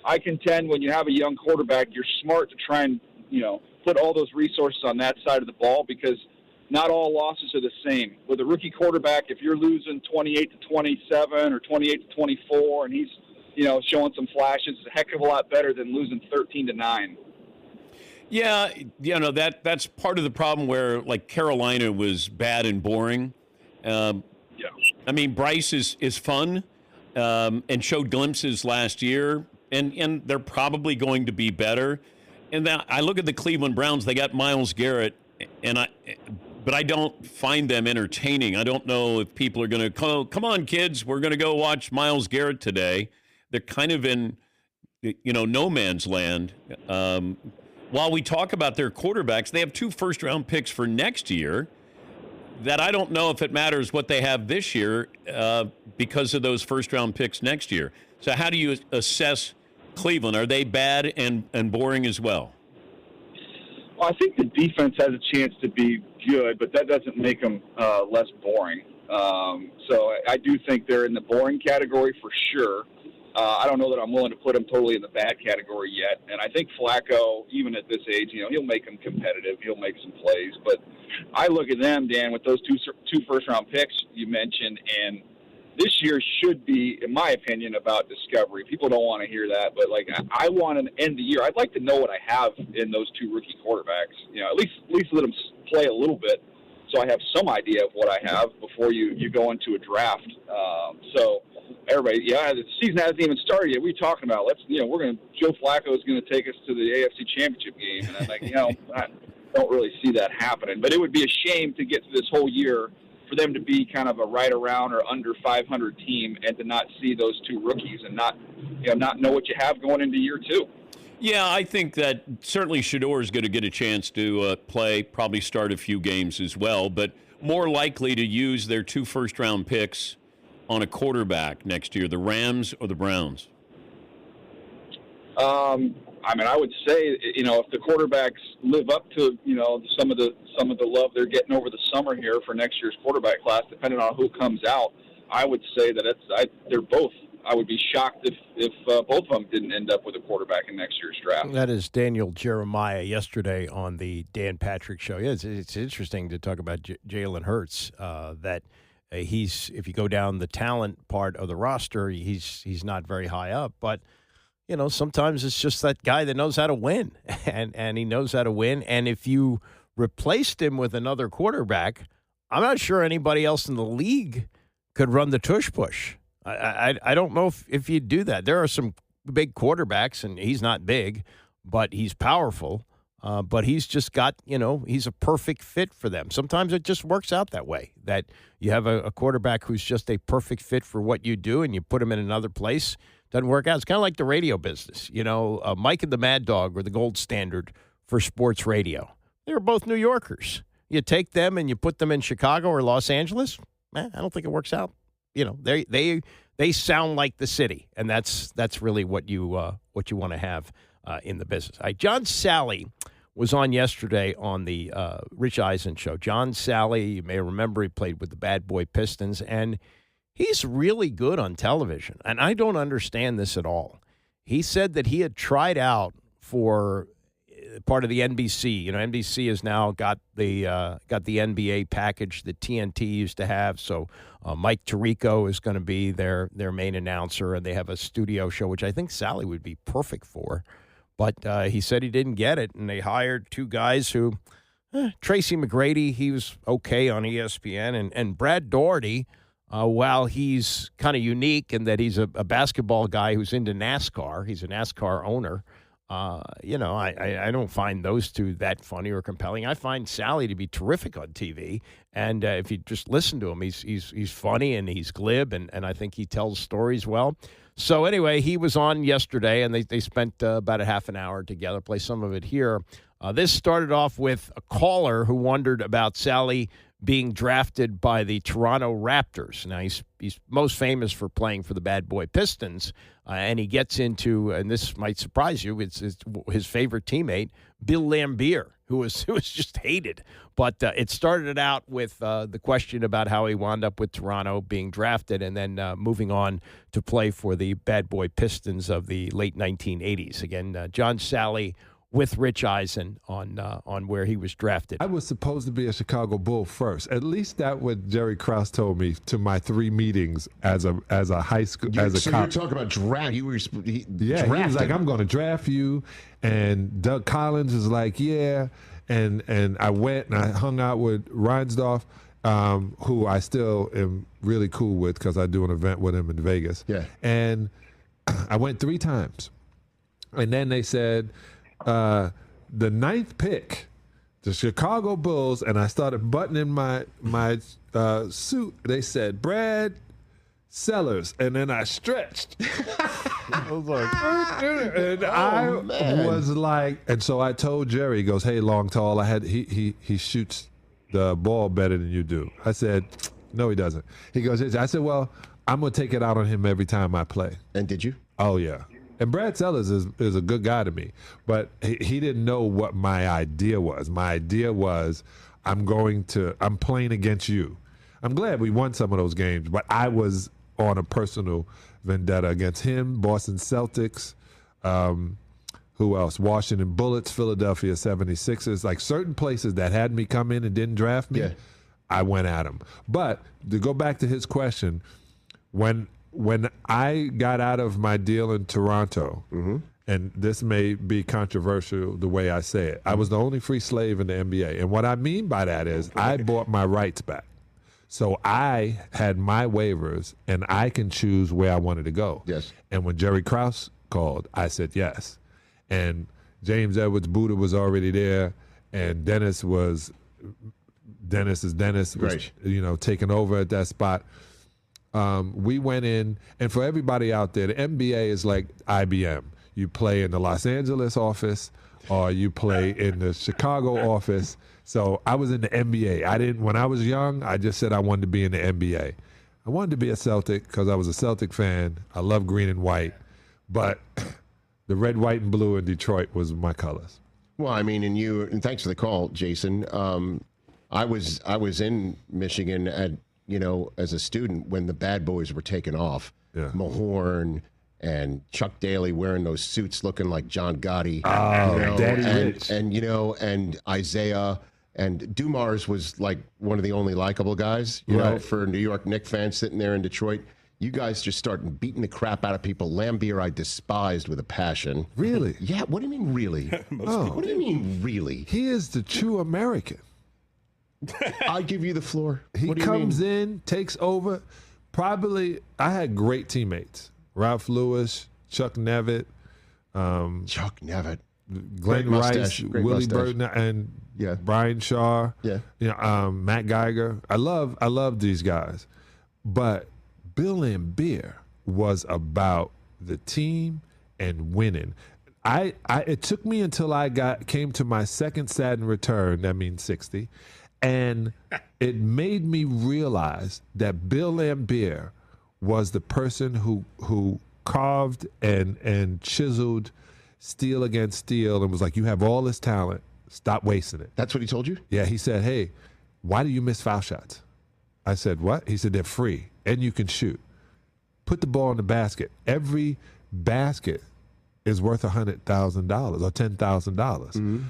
I contend when you have a young quarterback, you're smart to try and, you know, put all those resources on that side of the ball, because not all losses are the same. With a rookie quarterback, if you're losing 28-27 or 28-24, and he's, you know, showing some flashes, it's a heck of a lot better than losing 13-9. Yeah, you know, that's part of the problem where, like, Carolina was bad and boring. I mean, Bryce is fun and showed glimpses last year, and they're probably going to be better. And then I look at the Cleveland Browns. They got Myles Garrett, but I don't find them entertaining. I don't know if people are going to come on, kids, we're going to go watch Myles Garrett today. They're kind of in, you know, no man's land. While we talk about their quarterbacks, they have 2 first-round picks for next year that I don't know if it matters what they have this year because of those first-round picks next year. So how do you assess Cleveland? Are they bad and boring as well? I think the defense has a chance to be good, but that doesn't make them less boring. So I do think they're in the boring category for sure. I don't know that I'm willing to put them totally in the bad category yet. And I think Flacco, even at this age, he'll make them competitive. He'll make some plays. But I look at them, Dan, with those two first-round picks you mentioned, and this year should be, in my opinion, about discovery. People don't want to hear that, but I want to end the year. I'd like to know what I have in those two rookie quarterbacks. At least let them play a little bit, so I have some idea of what I have before you go into a draft. So everybody, the season hasn't even started yet. What are you talking about? Joe Flacco is going to take us to the AFC Championship game, and I'm like, I don't really see that happening. But it would be a shame to get through this whole year for them to be kind of a right around or under 500 team and to not see those two rookies and not know what you have going into year two. Yeah, I think that certainly Shedeur is going to get a chance to play, probably start a few games as well, but more likely to use their two first-round picks on a quarterback next year, the Rams or the Browns? I would say, if the quarterbacks live up to, some of the love they're getting over the summer here for next year's quarterback class, depending on who comes out, I would say that they're both. I would be shocked if both of them didn't end up with a quarterback in next year's draft. That is Daniel Jeremiah yesterday on the Dan Patrick Show. Yeah, it's interesting to talk about Jalen Hurts, that if you go down the talent part of the roster, he's not very high up, but sometimes it's just that guy that knows how to win, and he knows how to win. And if you replaced him with another quarterback, I'm not sure anybody else in the league could run the tush push. I don't know if you'd do that. There are some big quarterbacks, and he's not big, but he's powerful. But he's just got, he's a perfect fit for them. Sometimes it just works out that way, that you have a quarterback who's just a perfect fit for what you do, and you put him in another place. Doesn't work out. It's kind of like the radio business. Mike and the Mad Dog were the gold standard for sports radio. They were both New Yorkers. You take them and you put them in Chicago or Los Angeles, I don't think it works out. They sound like the city, and that's really what you want to have in the business. John Sally was on yesterday on the Rich Eisen show. John Sally, you may remember, he played with the Bad Boy Pistons, and he's really good on television, and I don't understand this at all. He said that he had tried out for part of the NBC. NBC has now got the NBA package that TNT used to have. So Mike Tirico is going to be their main announcer, and they have a studio show, which I think Sally would be perfect for. But he said he didn't get it, and they hired two guys who, Tracy McGrady, he was okay on ESPN, and Brad Daugherty, while he's kind of unique in that he's a basketball guy who's into NASCAR, he's a NASCAR owner. I don't find those two that funny or compelling. I find Sally to be terrific on TV, and if you just listen to him, he's funny and he's glib, and I think he tells stories well. So anyway, he was on yesterday, and they spent about a half an hour together. Play some of it here. This started off with a caller who wondered about Sally being drafted by the Toronto Raptors. Now, he's most famous for playing for the Bad Boy Pistons, and he gets into, and this might surprise you, it's his favorite teammate, Bill Laimbeer, who was just hated. But it started out with the question about how he wound up with Toronto being drafted and then moving on to play for the Bad Boy Pistons of the late 1980s. Again, John Sally with Rich Eisen on where he was drafted. I was supposed to be a Chicago Bull first. At least that what Jerry Krause told me to my 3 meetings as a high school as a so cop. You're talking about draft. He was like, I'm going to draft you, and Doug Collins is like, yeah, and I went and I hung out with Reinsdorf, who I still am really cool with because I do an event with him in Vegas. Yeah, and I went 3 times, and then they said, the 9th pick, the Chicago Bulls, and I started buttoning my suit. They said Brad Sellers, and then I stretched. I was like, and so I told Jerry, he goes, "Hey, long tall, he shoots the ball better than you do." I said, "No, he doesn't." He goes, I said, "Well, I'm gonna take it out on him every time I play." And did you? Oh yeah. And Brad Sellers is a good guy to me, but he didn't know what my idea was. My idea was, I'm playing against you. I'm glad we won some of those games, but I was on a personal vendetta against him, Boston Celtics, who else? Washington Bullets, Philadelphia 76ers, like certain places that had me come in and didn't draft me, I went at them. But to go back to his question, when I got out of my deal in Toronto, and this may be controversial the way I say it, I was the only free slave in the NBA. And what I mean by that is I bought my rights back. So I had my waivers, and I can choose where I wanted to go. Yes. And when Jerry Krause called, I said yes. And James Edwards Buddha was already there, and Dennis was Right. taking over at that spot. We went in, and for everybody out there, the NBA is like IBM. You play in the Los Angeles office, or you play in the Chicago office. So I was in the NBA. When I was young, I just said I wanted to be in the NBA. I wanted to be a Celtic because I was a Celtic fan. I love green and white, but the red, white, and blue in Detroit was my colors. Well, I mean, and thanks for the call, Jason. I was in Michigan as a student when the bad boys were taken off. Yeah. Mahorn and Chuck Daly wearing those suits looking like John Gotti. Oh, Daddy Rich. And Isaiah. And Dumars was like one of the only likable guys, for New York Knicks fans sitting there in Detroit. You guys just started beating the crap out of people. Lambier I despised with a passion. Really? Yeah, what do you mean really? What do you mean really? He is the true American. I give you the floor. He comes in, takes over. Probably, I had great teammates. Ralph Lewis, Chuck Nevitt. Glenn Rice, Willie Burton, and Brian Shaw. Matt Geiger. I love these guys. But Bill Lambier was about the team and winning. It took me until I came to my second Saturn return, that means 60, and it made me realize that Bill Lambier was the person who carved and chiseled steel against steel and was like, you have all this talent, stop wasting it. That's what he told you? Yeah, he said, hey, why do you miss foul shots? I said, what? He said, they're free and you can shoot. Put the ball in the basket. Every basket is worth $100,000 or $10,000.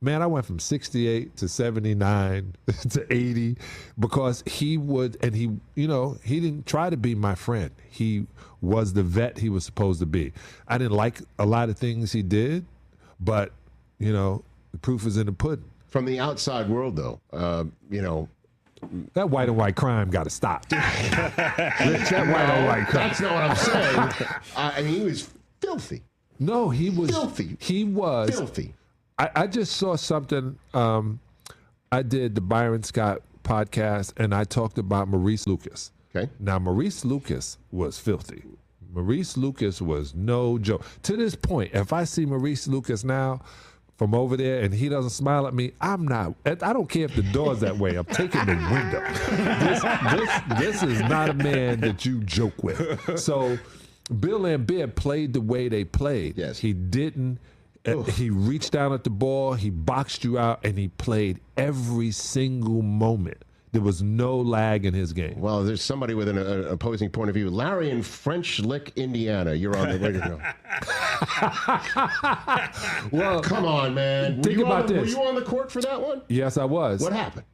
Man, I went from 68 to 79 to 80 because he didn't try to be my friend. He was the vet he was supposed to be. I didn't like a lot of things he did, but, the proof is in the pudding. From the outside world, though, that white on white crime got to stop. Rich, that white on white crime. That's not what I'm saying. I mean, he was filthy. No, he was filthy. He was filthy. I just saw something. I did the Byron Scott podcast, and I talked about Maurice Lucas. Okay. Now, Maurice Lucas was filthy. Maurice Lucas was no joke. To this point, if I see Maurice Lucas now from over there and he doesn't smile at me, I don't care if the door's that way. I'm taking the window. This is not a man that you joke with. So Bill Lambier played the way they played. Yes. He didn't. He reached down at the ball, he boxed you out, and he played every single moment. There was no lag in his game. Well, there's somebody with an opposing point of view. Larry in French Lick, Indiana. You're on the radio. Well, come on, man. Think about this. Were you on the court for that one? Yes, I was. What happened?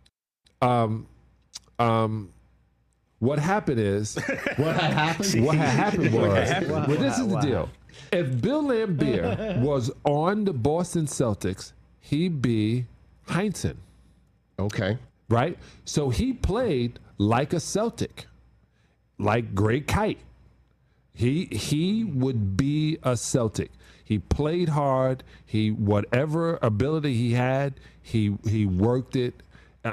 What happened is... What had happened? What had happened was... Well, this is the deal. If Bill Lambier was on the Boston Celtics, he'd be Heinsohn. Okay. Right? So he played like a Celtic, like Greg Kite. He would be a Celtic. He played hard. Whatever ability he had, he worked it.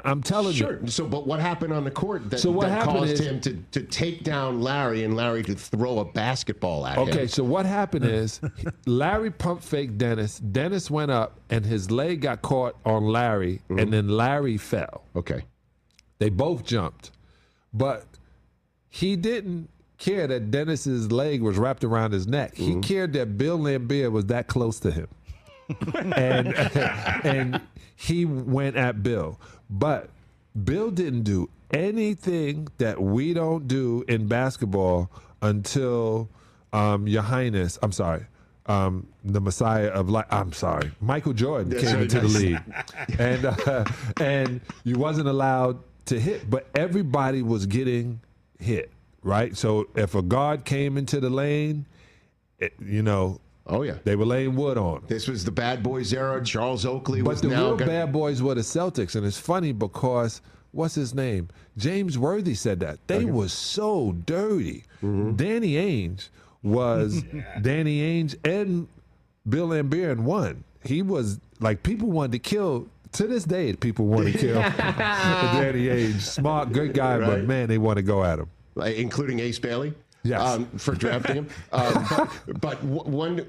I'm telling you. Sure. So, but what happened on the court that happened caused is, him to take down Larry and Larry to throw a basketball at him? Okay, so what happened is Larry pump faked Dennis. Dennis went up and his leg got caught on Larry, and then Larry fell. Okay. They both jumped. But he didn't care that Dennis's leg was wrapped around his neck. He cared that Bill Laimbeer was that close to him. and he went at Bill. But Bill didn't do anything that we don't do in basketball until Your Highness, I'm sorry, the Messiah of life, I'm sorry, Michael Jordan came into the league. And you wasn't allowed to hit, but everybody was getting hit, right? So if a guard came into the lane, oh yeah, they were laying wood on him. This was the Bad Boys era. Charles Oakley was now. But the real got... bad boys were the Celtics, and it's funny because what's his name? James Worthy said that they was so dirty. Danny Ainge was Danny Ainge and Bill Laimbeer in one. He was like, people wanted to kill. To this day, people want to kill Danny Ainge. Smart, good guy, but man, they want to go at him. Including Ace Bailey? Yes. For drafting him.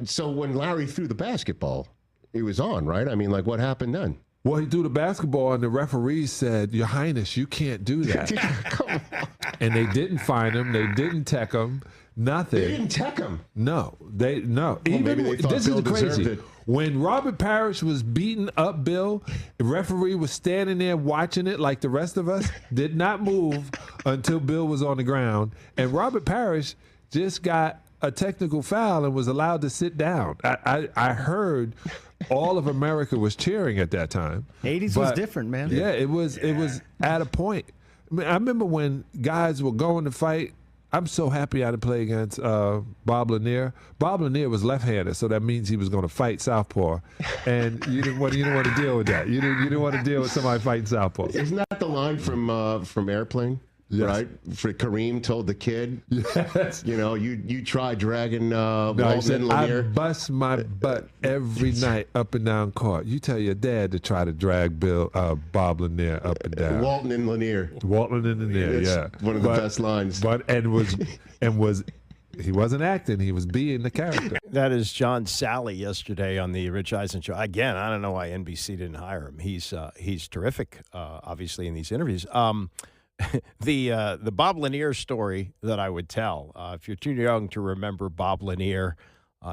So when Larry threw the basketball, he was on, right? I mean, like, what happened then? Well, he threw the basketball, and the referee said, Your Highness, you can't do that. Come on. And they didn't fine him. They didn't tech him. Nothing. They didn't tech him? No. Well, even maybe they thought this Bill is crazy. deserved it. When Robert Parrish was beating up Bill, the referee was standing there watching it like the rest of us, did not move until Bill was on the ground. And Robert Parrish just got a technical foul and was allowed to sit down. I heard all of America was cheering at that time. 80s was different, man. Yeah, it was at a point. I mean, I remember when guys were going to fight. I'm so happy I didn't play against Bob Lanier. Bob Lanier was left-handed, so that means he was going to fight southpaw, and you didn't want to deal with that. You didn't want to deal with somebody fighting southpaw. Isn't that the line from Airplane? Yes. Right? For Kareem told the kid, yes. You try dragging Walton and I Lanier. bust my butt every night up and down court. You tell your dad to try to drag Bob Lanier up and down. Walton and Lanier. Walton and Lanier, That's one of the best lines. He wasn't acting, he was being the character. That is John Sally yesterday on the Rich Eisen show. Again, I don't know why NBC didn't hire him. He's terrific, obviously, in these interviews. The Bob Lanier story that I would tell, if you're too young to remember Bob Lanier,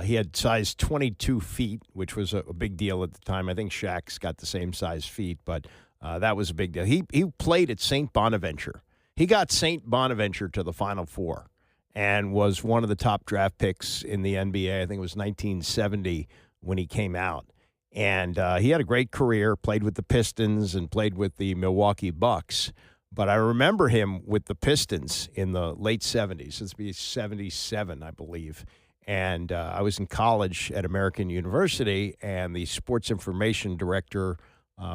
he had size 22 feet, which was a big deal at the time. I think Shaq's got the same size feet, but that was a big deal. He played at St. Bonaventure. He got St. Bonaventure to the Final Four and was one of the top draft picks in the NBA. I think it was 1970 when he came out. And he had a great career, played with the Pistons and played with the Milwaukee Bucks. But I remember him with the Pistons in the late 70s. It's be 77, I believe. And I was in college at American University, and the sports information director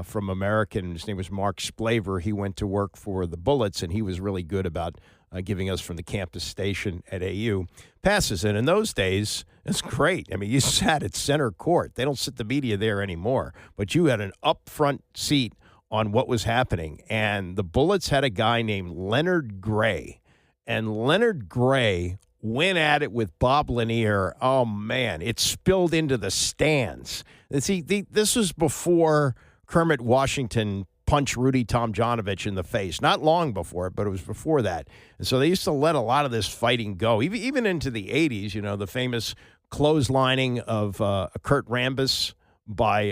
from American, his name was Mark Splaver, he went to work for the Bullets, and he was really good about giving us from the campus station at AU passes. And in those days, it's great. I mean, you sat at center court. They don't sit the media there anymore. But you had an up-front seat on what was happening. And the Bullets had a guy named Leonard Gray. And Leonard Gray went at it with Bob Lanier. Oh, man, it spilled into the stands. See, this was before Kermit Washington punched Rudy Tomjanovich in the face. Not long before it, but it was before that. And so they used to let a lot of this fighting go, even into the 80s, the famous clotheslining of Kurt Rambis by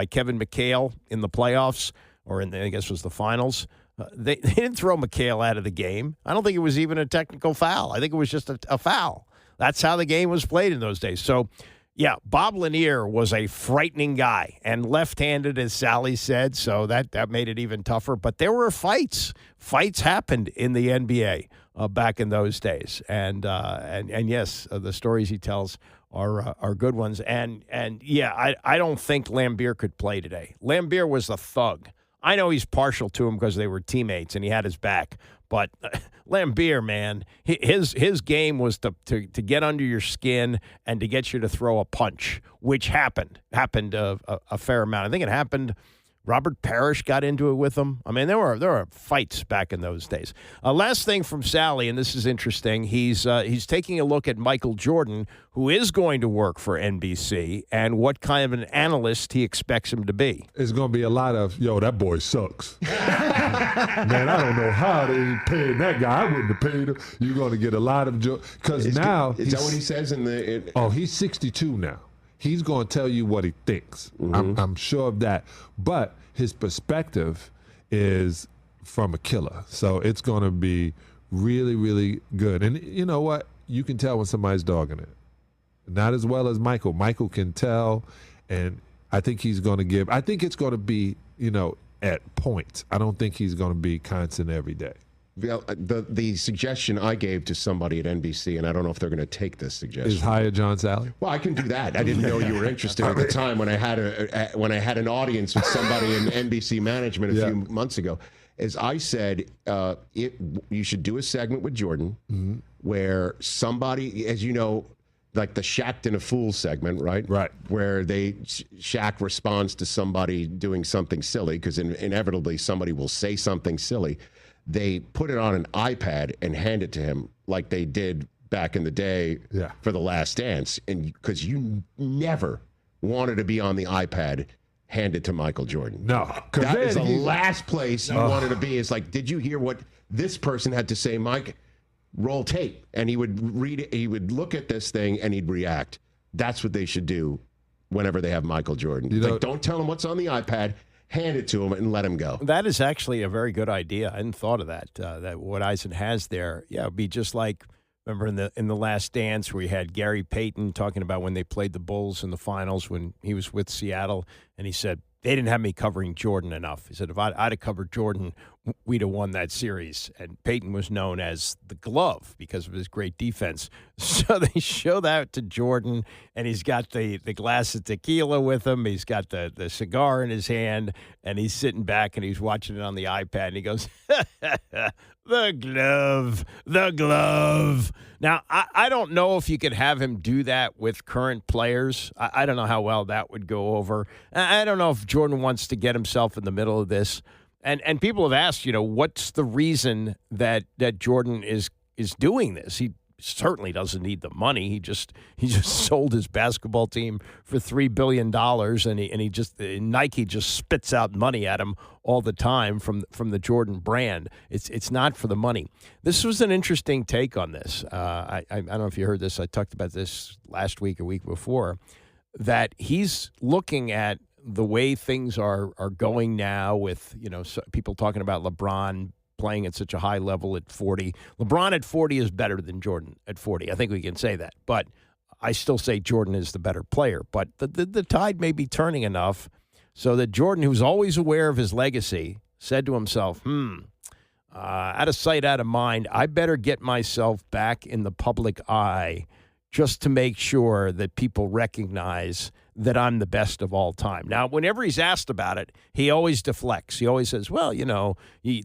Kevin McHale in the playoffs, or I guess it was the finals. They didn't throw McHale out of the game. I don't think it was even a technical foul. I think it was just a foul. That's how the game was played in those days. So, yeah, Bob Lanier was a frightening guy and left-handed, as Sally said, so that made it even tougher. But there were fights. Fights happened in the NBA back in those days. And yes, the stories he tells are good ones. And yeah, I don't think Laimbeer could play today. Laimbeer was a thug. I know he's partial to him because they were teammates and he had his back. But Laimbeer, man, his game was to get under your skin and to get you to throw a punch, which happened a fair amount. I think it happened Robert Parrish got into it with him. I mean, there were fights back in those days. Last thing from Sally, and this is interesting. He's taking a look at Michael Jordan, who is going to work for NBC, and what kind of an analyst he expects him to be. It's going to be a lot of, yo, that boy sucks. Man, I don't know how they paid that guy. I wouldn't have paid him. You're going to get a lot of because now is that what he says in the? Oh, he's 62 now. He's going to tell you what he thinks. I'm sure of that. But his perspective is from a killer. So it's going to be really, really good. And you know what? You can tell when somebody's dogging it. Not as well as Michael. Michael can tell, and I think he's going to give. I think it's going to be, at points. I don't think he's going to be constant every day. Well, the suggestion I gave to somebody at NBC, and I don't know if they're going to take this suggestion. Is hire John Sally? Well, I can do that. I didn't know you were interested at the time when I had an audience with somebody in NBC management a few months ago. As I said, you should do a segment with Jordan where somebody, as you know, like the Shaq and a Fool segment, right? Right. Where Shaq responds to somebody doing something silly, because inevitably somebody will say something silly. They put it on an iPad and hand it to him like they did back in the day for The Last Dance. And because you never wanted to be on the iPad, hand it to Michael Jordan. No. That is the last place you wanted to be. It's like, did you hear what this person had to say, Mike? Roll tape. And he would read it. He would look at this thing and he'd react. That's what they should do whenever they have Michael Jordan. Don't tell him what's on the iPad. Hand it to him and let him go. That is actually a very good idea. I hadn't thought of that. That what Eisen has there, it'd be just like, remember in the Last Dance where we had Gary Payton talking about when they played the Bulls in the finals when he was with Seattle, and he said, they didn't have me covering Jordan enough. He said, if I'd have covered Jordan, we'd have won that series. And Payton was known as the glove because of his great defense. So they show that to Jordan, and he's got the glass of tequila with him. He's got the cigar in his hand, and he's sitting back, and he's watching it on the iPad, and he goes, the glove. Now, I don't know if you could have him do that with current players. I don't know how well that would go over. I don't know if Jordan wants to get himself in the middle of this. And people have asked, what's the reason that Jordan is doing this? He certainly doesn't need the money. He just sold his basketball team for $3 billion, and Nike just spits out money at him all the time from the Jordan brand. It's not for the money. This was an interesting take on this. I don't know if you heard this. I talked about this last week or week before, that he's looking at the way things are going now with people talking about LeBron playing at such a high level at 40. LeBron at 40 is better than Jordan at 40. I think we can say that. But I still say Jordan is the better player. But the tide may be turning enough so that Jordan, who's always aware of his legacy, said to himself, out of sight, out of mind, I better get myself back in the public eye just to make sure that people recognize that I'm the best of all time. Now, whenever he's asked about it, he always deflects. He always says, well,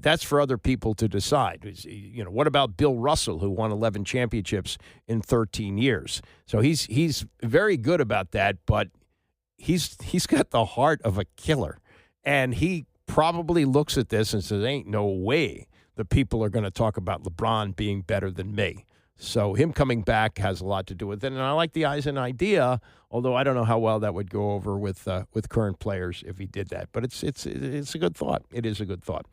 that's for other people to decide. What about Bill Russell, who won 11 championships in 13 years? So he's very good about that, but he's got the heart of a killer. And he probably looks at this and says, ain't no way the people are going to talk about LeBron being better than me. So him coming back has a lot to do with it. And I like the Eisen idea, although I don't know how well that would go over with current players if he did that. But it's a good thought. It is a good thought.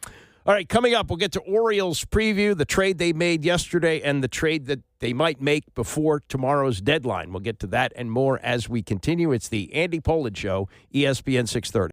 All right, coming up, we'll get to Orioles preview, the trade they made yesterday and the trade that they might make before tomorrow's deadline. We'll get to that and more as we continue. It's the Andy Pollard Show, ESPN 630.